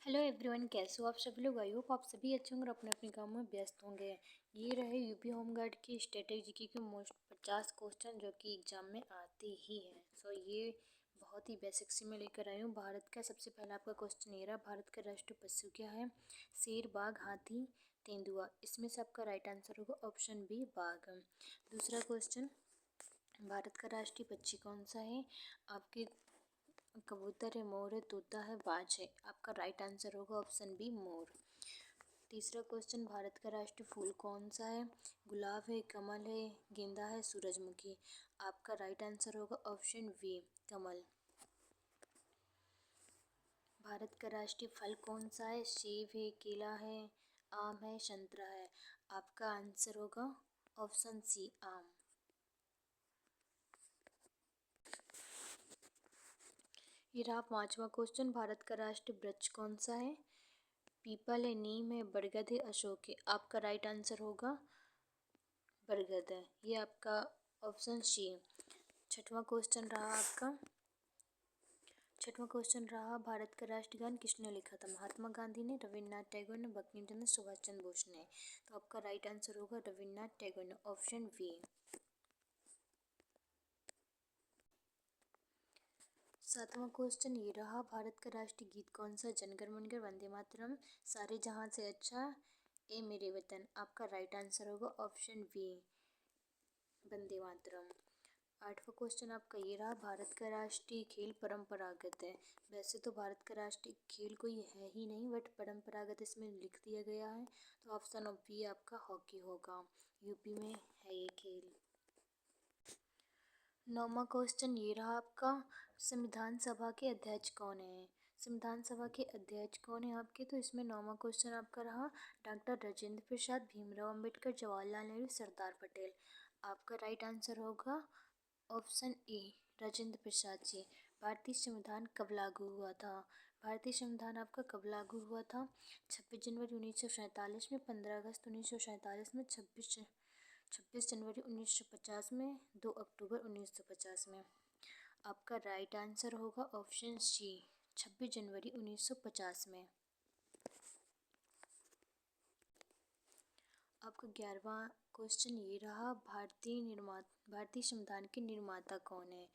Hello everyone, कैसे हो आप सभी लोग। आई होप आप सभी अच्छे होंगे और अपने अपने काम में व्यस्त होंगे। ये रहे यूपी होमगार्ड की स्ट्रेटेजी के मोस्ट 50 क्वेश्चन जो कि एग्जाम में आते ही हैं। ये बहुत ही बेसिक से मैं लेकर आई हूँ। भारत का सबसे पहला आपका क्वेश्चन ये रहा, भारत का राष्ट्रीय पशु क्या है। शेर, बाघ, हाथी, तेंदुआ। इसमें से आपका राइट आंसर होगा ऑप्शन बी, बाघ। दूसरा क्वेश्चन, भारत का राष्ट्रीय पक्षी कौन सा है। आपके कबूतर है, मोर है, तोता है, बाज है। आपका राइट आंसर होगा ऑप्शन बी, मोर। तीसरा क्वेश्चन, भारत का राष्ट्रीय फूल कौन सा है। गुलाब है, कमल है, गेंदा है, सूरजमुखी। आपका राइट आंसर होगा ऑप्शन बी, कमल। भारत का राष्ट्रीय फल कौन सा है। सेब है, केला है, आम है, संतरा है। आपका आंसर होगा ऑप्शन सी, आम। ये रहा पांचवा क्वेश्चन, भारत का राष्ट्रीय वृक्ष कौन सा है। पीपल है, नीम है, बरगद है, अशोक है। आपका राइट आंसर होगा बरगद है। ये आपका ऑप्शन सी। छठवां क्वेश्चन रहा, भारत का राष्ट्रीय गान किसने लिखा था। महात्मा गांधी ने, रविन्द्रनाथ टैगोर ने, बंकिम चंद्र, सुभाष चंद्र बोस ने। तो आपका राइट आंसर होगा रविन्द्रनाथ टैगोर ने, ऑप्शन बी। सातवां क्वेश्चन ये रहा, भारत का राष्ट्रीय गीत कौन सा। जनगण मनगढ़, वंदे मातरम, सारे जहां से अच्छा, ए मेरे वतन। आपका राइट आंसर होगा ऑप्शन बी, वंदे मातरम। आठवां क्वेश्चन आपका ये रहा, भारत का राष्ट्रीय खेल परंपरागत है। वैसे तो भारत का राष्ट्रीय खेल कोई है ही नहीं, बट परंपरागत इसमें लिख दिया गया है। तो ऑप्शन ऑफ बी आपका हॉकी होगा। यूपी में है ये खेल। नौवां क्वेश्चन ये रहा आपका, संविधान सभा के अध्यक्ष कौन है। संविधान सभा के अध्यक्ष कौन है आपके। तो इसमें नौवां क्वेश्चन आपका रहा, डॉक्टर राजेंद्र प्रसाद, भीमराव अंबेडकर, जवाहरलाल नेहरू, सरदार पटेल। आपका राइट आंसर होगा ऑप्शन ए, राजेंद्र प्रसाद जी। भारतीय संविधान कब लागू हुआ था। भारतीय संविधान आपका कब लागू हुआ था। 26 जनवरी 1947 में, 15 अगस्त 1947 में, 26 जनवरी 1950 में, 2 अक्टूबर 1950 में। आपका राइट आंसर होगा ऑप्शन सी, 26 जनवरी 1950 में। आपका 11वां क्वेश्चन ये रहा, भारतीय संविधान के निर्माता कौन है।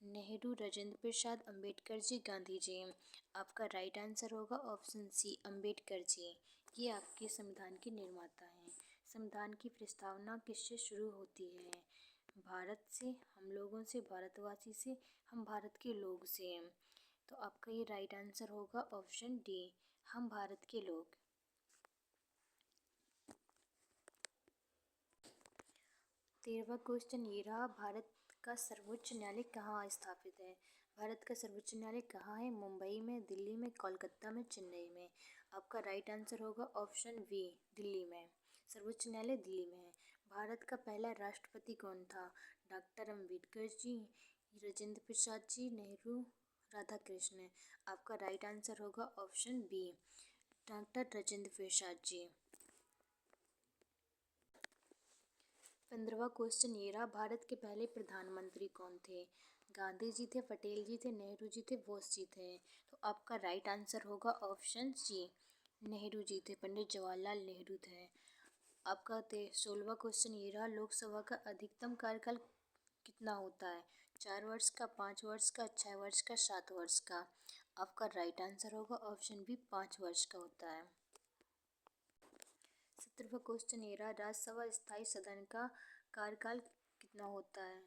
नेहरू, राजेंद्र प्रसाद, अंबेडकर जी, गांधी जी। आपका राइट आंसर होगा ऑप्शन सी, अंबेडकर जी। ये आपके संविधान के निर्माता हैं। संविधान की प्रस्तावना किससे शुरू होती है। भारत से, हम लोगों से, भारतवासी से, हम भारत के लोग से। तो आपका ये राइट आंसर होगा ऑप्शन डी, हम भारत के लोग। 13वां क्वेश्चन ये रहा, भारत का सर्वोच्च न्यायालय कहाँ स्थापित है। भारत का सर्वोच्च न्यायालय कहाँ है। मुंबई में, दिल्ली में, कोलकाता में, चेन्नई में। आपका राइट आंसर होगा ऑप्शन बी, दिल्ली में। सर्वोच्च न्यायालय दिल्ली में है। भारत का पहला राष्ट्रपति कौन था। डॉक्टर अंबेडकर जी, राजेंद्र प्रसाद जी, नेहरू, राधाकृष्ण। आपका राइट आंसर होगा option B, doctor Rajendra Prasad ji. 15वां question ये रहा, भारत के पहले प्रधानमंत्री कौन थे। गांधी जी थे, पटेल जी थे, नेहरू जी थे, बोस जी थे। तो आपका राइट आंसर होगा ऑप्शन सी, नेहरू जी थे, पंडित जवाहरलाल नेहरू थे। आपका 16वां क्वेश्चन ये रहा, लोकसभा का अधिकतम कार्यकाल कितना होता है। 4 वर्ष का, 5 वर्ष का, 6 वर्ष का, 7 वर्ष का। आपका राइट आंसर होगा ऑप्शन बी, 5 वर्ष का होता है। 17वां क्वेश्चन ये रहा, राज्यसभा स्थायी सदन का कार्यकाल कितना होता है।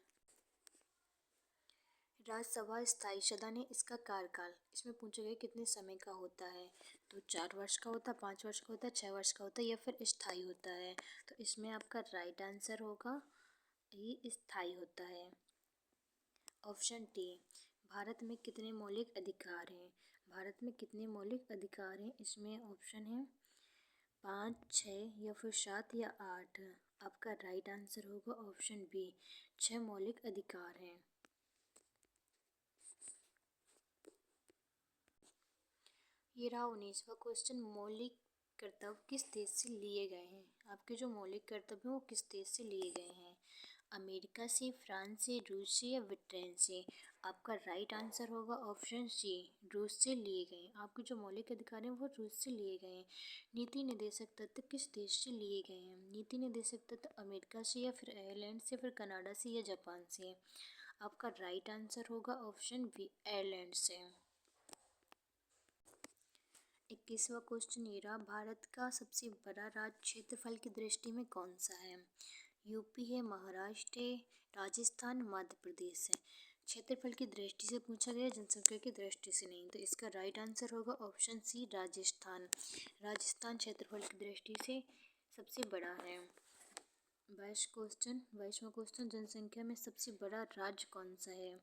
राज्यसभा स्थायी सदन है, इसका कार्यकाल इसमें पूछा गया कितने समय का होता है। तो 4 वर्ष का होता है, 5 वर्ष का होता है, 6 वर्ष का होता है, या फिर स्थायी होता है। तो इसमें आपका राइट आंसर होगा ये स्थायी होता है, ऑप्शन डी। भारत में कितने मौलिक अधिकार हैं। भारत में कितने मौलिक अधिकार हैं, इसमें ऑप्शन है 5, 6 या फिर 7 या 8। आपका राइट आंसर होगा ऑप्शन बी, 6 मौलिक अधिकार हैं। ये रहा 19वां क्वेश्चन, मौलिक कर्तव्य किस देश से लिए गए हैं। आपके जो मौलिक कर्तव्य हैं वो किस देश से लिए गए हैं। अमेरिका से, फ्रांस से, रूस से या ब्रिटेन से? आपका राइट आंसर होगा ऑप्शन सी, रूस से लिए गए। आपके जो मौलिक अधिकार हैं वो रूस से लिए गए हैं। नीति निर्देशक तत्व किस देश से लिए गए हैं? नीति निर्देशक तत्व अमेरिका से या फिर आयरलैंड से, फिर कनाडा से या जापान से? आपका राइट आंसर होगा ऑप्शन बी, आयरलैंड से। 21वां क्वेश्चन ये रहा, भारत का सबसे बड़ा राज्य क्षेत्रफल की दृष्टि में कौन सा है? यूपी है, महाराष्ट्र है, राजस्थान, मध्य प्रदेश है। क्षेत्रफल की दृष्टि से पूछा गया, जनसंख्या की दृष्टि से नहीं। तो इसका राइट आंसर होगा ऑप्शन सी, राजस्थान। राजस्थान क्षेत्रफल की दृष्टि से सबसे बड़ा है। 22वां क्वेश्चन, जनसंख्या में सबसे बड़ा राज्य कौन सा है?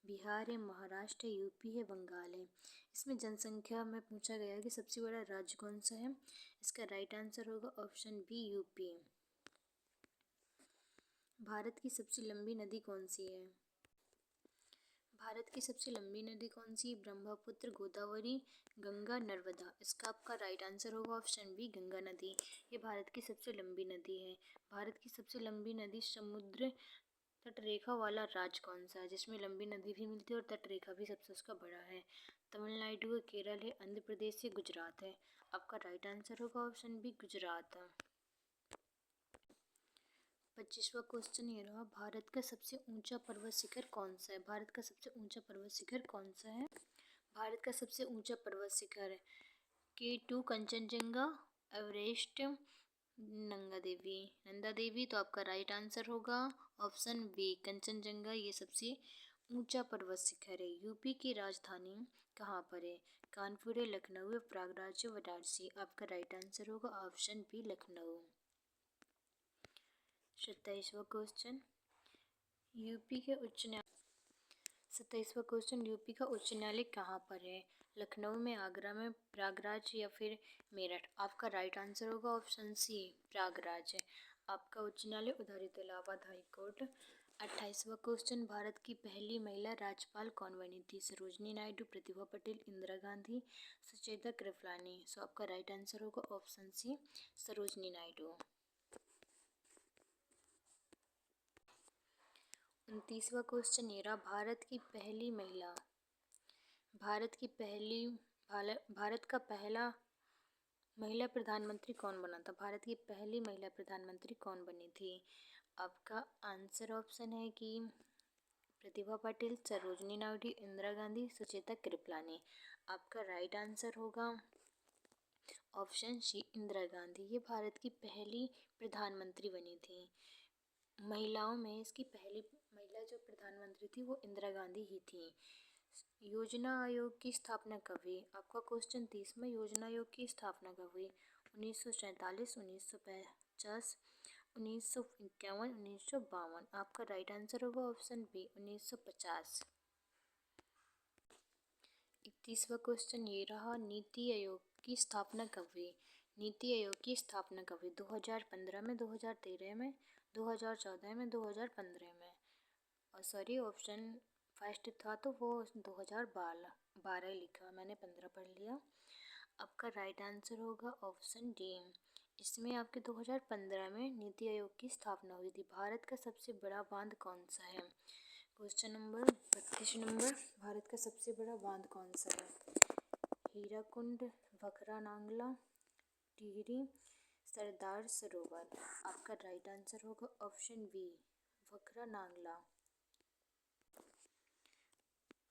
बिहार है, महाराष्ट्र है, यूपी है, बंगाल है। इसमें जनसंख्या में पूछा गया है कि सबसे बड़ा राज्य कौन सा है। इसका राइट आंसर होगा ऑप्शन बी, यूपी। भारत की सबसे लंबी नदी कौन सी है? भारत की सबसे लंबी नदी कौन सी? ब्रह्मपुत्र, गोदावरी, गंगा, नर्मदा। इसका आपका राइट आंसर होगा ऑप्शन बी, गंगा नदी। ये भारत की सबसे लंबी नदी है। भारत की सबसे लंबी नदी समुद्र तटरेखा वाला राज्य कौन सा है, जिसमें लंबी नदी भी मिलती है और तटरेखा भी सबसे उसका बड़ा है? तमिलनाडु है, केरल है, आंध्र प्रदेश है, गुजरात है। आपका राइट आंसर होगा ऑप्शन बी, गुजरात। 25वां क्वेश्चन ये रहा, भारत का सबसे ऊंचा पर्वत शिखर कौन सा है? भारत का सबसे ऊंचा पर्वत शिखर कौन सा है? भारत का सबसे ऊंचा पर्वत शिखर K2 कंचनजंगा, एवरेस्ट, नंदा देवी। तो आपका राइट आंसर होगा ऑप्शन बी, कंचनजंगा। ये सबसे ऊंचा पर्वत शिखर है। यूपी की राजधानी कहाँ पर है? कानपुर है, लखनऊ है, प्रयागराज है, वाराणसी। आपका राइट आंसर होगा ऑप्शन बी, लखनऊ। 27वां क्वेश्चन, यूपी के उच्च न्यायालय 27वां क्वेश्चन, यूपी का उच्च न्यायालय कहाँ पर है? लखनऊ में, आगरा में, प्रयागराज या फिर मेरठ? आपका राइट आंसर होगा ऑप्शन सी, प्रयागराज। आपका उच्च न्यायालय उधर है, इलाहाबाद हाई कोर्ट। 28वां क्वेश्चन, भारत की पहली महिला राज्यपाल कौन बनी थी? सरोजनी नायडू, प्रतिभा पटेल, इंदिरा गांधी, सुचेता कृपलानी। सो आपका राइट आंसर होगा ऑप्शन सी, सरोजनी नायडू। 29वां क्वेश्चन ये रहा, भारत की पहली भारत का पहला महिला प्रधानमंत्री कौन बना था? भारत की पहली महिला प्रधानमंत्री कौन बनी थी? आपका आंसर ऑप्शन है कि प्रतिभा पाटिल, सरोजनी नायडू, इंदिरा गांधी, सुचेता कृपलानी। आपका राइट आंसर होगा ऑप्शन सी, इंदिरा गांधी। ये भारत की पहली प्रधानमंत्री बनी थी। महिलाओं में इसकी पहली महिला जो प्रधानमंत्री थी वो इंदिरा गांधी ही थी। योजना आयोग की स्थापना कब हुई? आपका क्वेश्चन 30 में, योजना आयोग की स्थापना कब हुई? 1947, 1950, 1951, 1952। आपका राइट आंसर होगा ऑप्शन बी, 1950। 31वां क्वेश्चन ये रहा, नीति आयोग की स्थापना कब हुई? नीति आयोग की स्थापना कब हुई? 2015 में, 2013 में, 2014 में, 2015 में? और सॉरी, ऑप्शन फर्स्ट था तो वो 2012 लिखा, मैंने 15 पढ़ लिया। आपका राइट आंसर होगा ऑप्शन डी। इसमें आपके 2015 में नीति आयोग की स्थापना हुई थी। भारत का सबसे बड़ा बांध कौन सा है? क्वेश्चन नंबर 32 नंबर, भारत का सबसे बड़ा बांध कौन सा है? हीराकुंड, भखरा नांगला, टिहरी, सरदार सरोवर। आपका राइट आंसर होगा ऑप्शन बी, भखरा नांगला।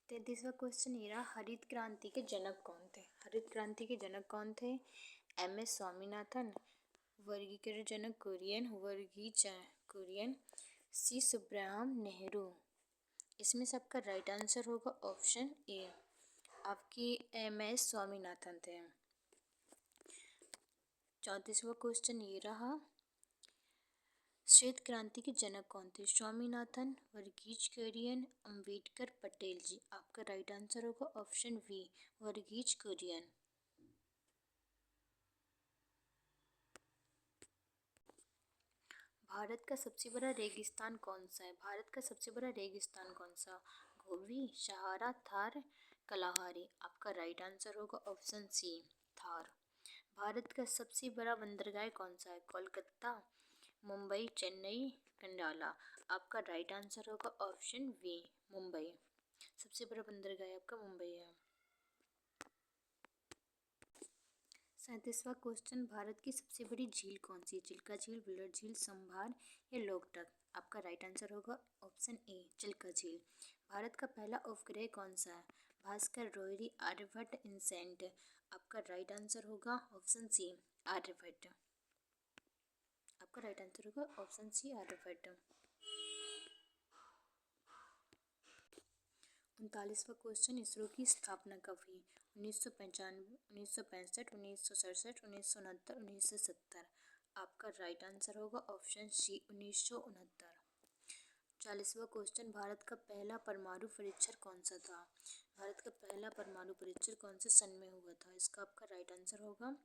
33वां क्वेश्चन ये रहा, हरित क्रांति के जनक कौन थे? हरित क्रांति के जनक कौन थे? MS स्वामीनाथन, वर्गीकरण जनक कुरियन, C सुब्रहम नेहरू। इसमें सबका राइट आंसर होगा ऑप्शन ए, आपकी MS स्वामीनाथन थे। 34वां क्वेश्चन ये रहा, श्वेत क्रांति के जनक कौन थे? स्वामीनाथन, वर्गीज कुरियन, अम्बेडकर, पटेल जी। आपका राइट आंसर होगा ऑप्शन बी, वर्गीज कुरियन। भारत का सबसे बड़ा रेगिस्तान कौन सा है? भारत का सबसे बड़ा रेगिस्तान कौन सा? गोबी, सहारा, थार, कलाहारी। आपका राइट आंसर होगा ऑप्शन सी, थार। भारत का सबसे बड़ा बंदरगाह कौन सा है? कोलकाता, मुंबई, चेन्नई, कंडाला। आपका राइट आंसर होगा ऑप्शन बी, मुंबई। सबसे बड़ा बंदरगाह आपका मुंबई है। 37वां क्वेश्चन, भारत की सबसे बड़ी झील कौन सी है? चिल्का झील, बुलर झील, संभार या लोकटक? आपका राइट आंसर होगा ऑप्शन ए, चिल्का झील। भारत का पहला उपग्रह कौन सा है? भास्कर, रोहिणी, आर्यभट्ट, इनसैट। आपका राइट आंसर होगा ऑप्शन सी, आर्यभट्ट। आपका राइट आंसर होगा ऑप्शन सी, आर्यभट्ट। 39वां क्वेश्चन, इसरो की स्थापना कब हुई? 1995, 1965, 1967, 1969, 1970। आपका राइट आंसर होगा ऑप्शन सी, 1969। 40वां क्वेश्चन, भारत का पहला परमाणु परीक्षण कौन सा था? भारत का पहला परमाणु परीक्षण कौन से सन में हुआ था? इसका आपका राइट आंसर होगा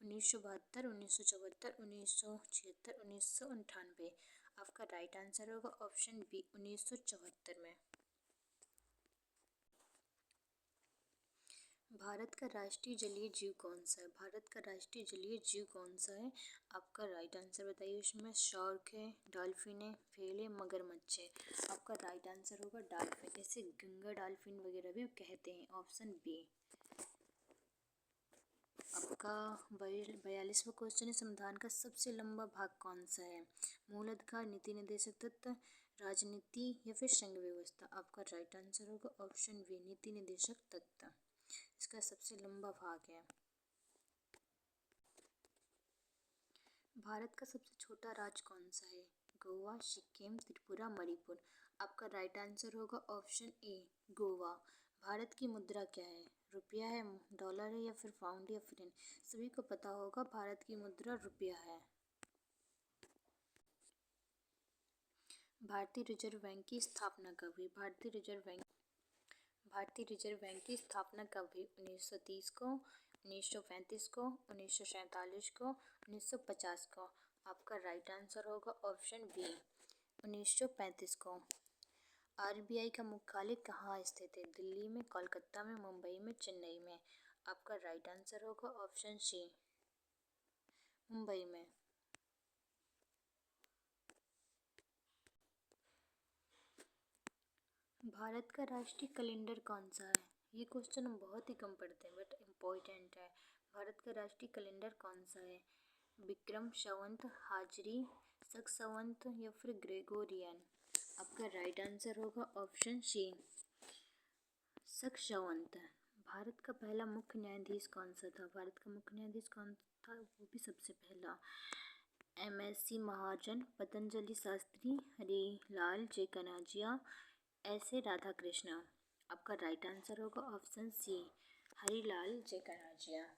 1972, 1974, 1976, 1998। आपका राइट आंसर होगा ऑप्शन बी, 1974 में। भारत का राष्ट्रीय जलीय जीव कौन सा है? भारत का राष्ट्रीय जलीय जीव कौन सा है? आपका राइट आंसर बताइए। उसमें शार्क है, डॉल्फिन है, व्हेल है, मगरमच्छ है। आपका राइट आंसर होगा डॉल्फिन। इसे गंगा डॉल्फिन वगैरह भी कहते हैं, ऑप्शन बी। आपका 42वां क्वेश्चन है, संविधान का सबसे लंबा भाग कौन सा है? मूल अधिकार, नीति निर्देशक तत्व, राजनीति या फिर संघ व्यवस्था? आपका राइट आंसर होगा ऑप्शन बी, नीति निर्देशक तत्व। इसका सबसे लंबा भाग है। भारत का सबसे छोटा राज्य कौन सा है? गोवा, सिक्किम, त्रिपुरा, मणिपुर। आपका राइट आंसर होगा ऑप्शन ए, गोवा। भारत की मुद्रा क्या है? रुपया है, डॉलर है या फिर पाउंड या फिर येन? सभी को पता होगा भारत की मुद्रा रुपया है। भारतीय रिजर्व बैंक की स्थापना कब हुई? भारतीय रिजर्व बैंक की स्थापना कब हुई? 1930 को, 1935 को, 1947 को, 1950 को? आपका राइट आंसर होगा ऑप्शन बी, 1935 को। आरबीआई का मुख्यालय कहाँ स्थित है? दिल्ली में, कोलकाता में, मुंबई में, चेन्नई में? आपका राइट आंसर होगा ऑप्शन सी, मुंबई में। भारत का राष्ट्रीय कैलेंडर कौन सा है? ये क्वेश्चन हम बहुत ही कम पढ़ते हैं बट इम्पोर्टेंट है। भारत का राष्ट्रीय कैलेंडर कौन सा है? विक्रम संवत, हाजरी, शक संवत या फिर ग्रेगोरियन? आपका राइट आंसर होगा ऑप्शन सी, शक संवत। भारत का पहला मुख्य न्यायाधीश कौन सा था? भारत का मुख्य न्यायाधीश कौन था? वो भी सबसे पहला MSC महाजन, पतंजलि शास्त्री, हरिलाल जे कनाजिया, ऐसे राधाकृष्ण। आपका राइट आंसर होगा ऑप्शन सी, हरिलाल जे कनाजिया।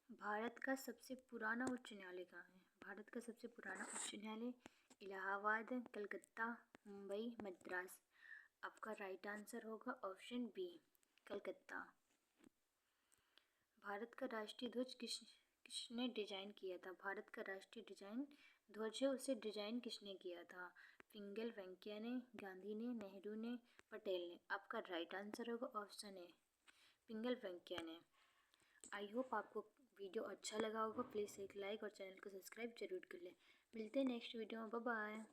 भारत का सबसे पुराना उच्च न्यायालय कहाँ है? भारत का सबसे पुराना उच्च न्यायालय इलाहाबाद, कलकत्ता, मुंबई, मद्रास। आपका राइट आंसर होगा ऑप्शन बी, कलकत्ता। भारत का राष्ट्रीय ध्वज किसने डिजाइन किया था? भारत का राष्ट्रीय डिजाइन ध्वज है, उसे डिजाइन किसने किया था? पिंगल वेंकैया ने, गांधी ने, नेहरू ने, पटेल ने? आपका राइट आंसर होगा ऑप्शन ए, पिंगल वेंकैया ने। आई होप आपको वीडियो अच्छा लगा होगा। प्लीज़ एक लाइक और चैनल को सब्सक्राइब जरूर कर लें। मिलते हैं नेक्स्ट वीडियो में। Bye bye.